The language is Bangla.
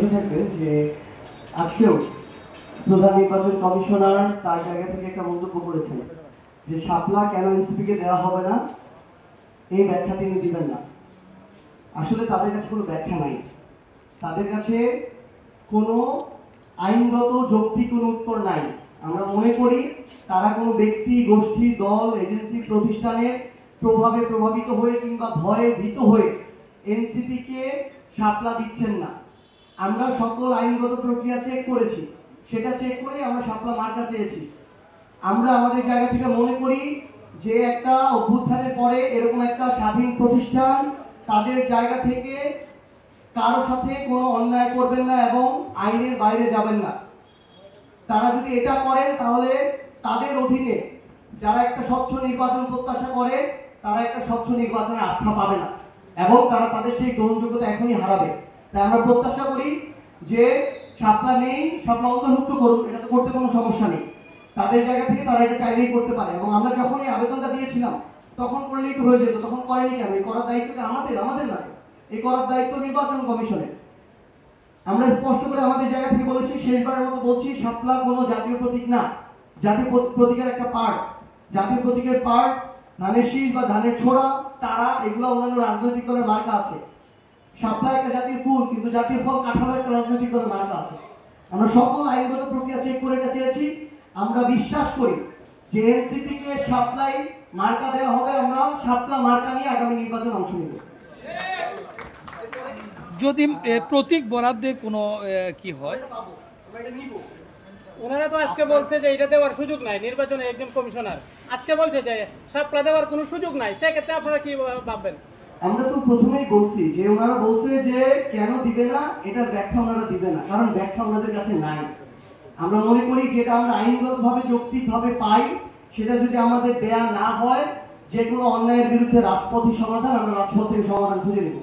দেখে থাকবেন যে আজকেও প্রধান নির্বাচন কমিশনার তার জায়গা থেকে একটা মন্তব্য করেছেন যে শাপলা কেন এনসিপিকে দেওয়া হবে না এই ব্যাখ্যা তিনি দিবেন না। আসলে তাদের কাছে কোনো ব্যাখ্যা নাই, তাদের কাছে কোনো আইনগত যৌক্তিক কোনো উত্তর নাই। আমরা মনে করি তারা কোনো ব্যক্তি, গোষ্ঠী, দল, এজেন্সি, প্রতিষ্ঠানের প্রভাবে প্রভাবিত হয়ে কিংবা ভয়ে ভীত হয়ে এনসিপিকে শাপলা দিচ্ছেন না। আমরা সকল আইনগত প্রক্রিয়া চেক করেছি, সেটা চেক করে আমরা শাপলা মার্কা চেয়েছি। আমরা আমাদের জায়গা থেকে মনে করি যে একটা অভ্যুত্থানের পরে এরকম একটা স্বাধীন প্রতিষ্ঠান তাদের জায়গা থেকে কারো সাথে কোনো অন্যায় করবেন না এবং আইনের বাইরে যাবেন না। তারা যদি এটা করেন তাহলে তাদের অধীনে যারা একটা স্বচ্ছ নির্বাচন প্রত্যাশা করে তারা একটা স্বচ্ছ নির্বাচনের আস্থা পাবে না এবং তারা তাদের সেই গ্রহণযোগ্যতা এখনই হারাবে। তাই আমরা প্রত্যাশা করি যে শাপলা নেই, শাপলা অন্তর্ভুক্ত করুন, এটা তো করতে কোনো সমস্যা নেই। তাদের জায়গা থেকে তারা এটা চাইলেই করতে পারে এবং আমরা যখন এই আবেদনটা দিয়েছিলাম তখন করলেই তো হয়ে যেত, তখন করেনি কেন? এই করার দায়িত্বটা আমাদের না, এই করার দায়িত্ব নির্বাচন কমিশনের। আমরা স্পষ্ট করে আমাদের জায়গা থেকে বলেছি, শেষবারের মতো বলছি, শাপলা কোনো জাতীয় প্রতীক না, জাতীয় প্রতীকের একটা পার্ট। জাতীয় প্রতীকের পার্ট ধানের শীষ বা ধানের ছোড়া, তারা, এগুলো অন্যান্য রাজনৈতিক দলের মার্কা আছে। শাপলা একটা জাতীয় ফুল, কিন্তু জাতীয় ফল কাঁঠাল একটা রাজনৈতিক দলের মার্কা আছে। আমরা সকল আইনগত প্রক্রিয়া চেক করে এটা চেয়েছি। আমরা বিশ্বাস করি যে এনসিপি কে শাপলাই মার্কা দেওয়া হবে, আমরা শাপলা মার্কা নিয়ে আগামী নির্বাচনে অংশ নেব। যদি প্রতীক বরাদ্দে কোনো কি হয়, ওনারা তো আজকে বলছে যে এটা দেওয়ার সুযোগ নাই, নির্বাচনের একজন কমিশনার আজকে বলছে যে শাপলা দেওয়ার কোনো সুযোগ নাই, সেক্ষেত্রে আপনারা কি ভাববেন? আমরা তো প্রথমেই বলছি যে ওনারা বলছে যে কেন দিবে না, এটার ব্যাখ্যা ওনারা দিবে না, কারণ ব্যাখ্যা ওনাদের কাছে নাই। আমরা মনে করি যেটা আমরা আইনগতভাবে যৌক্তিকভাবে পাই সেটা যদি আমাদের দেয়া না হয়, যে কোনো অন্যায়ের বিরুদ্ধে রাজপথই সমাধান, আমরা রাজপথের সমাধান খুঁজে নেব।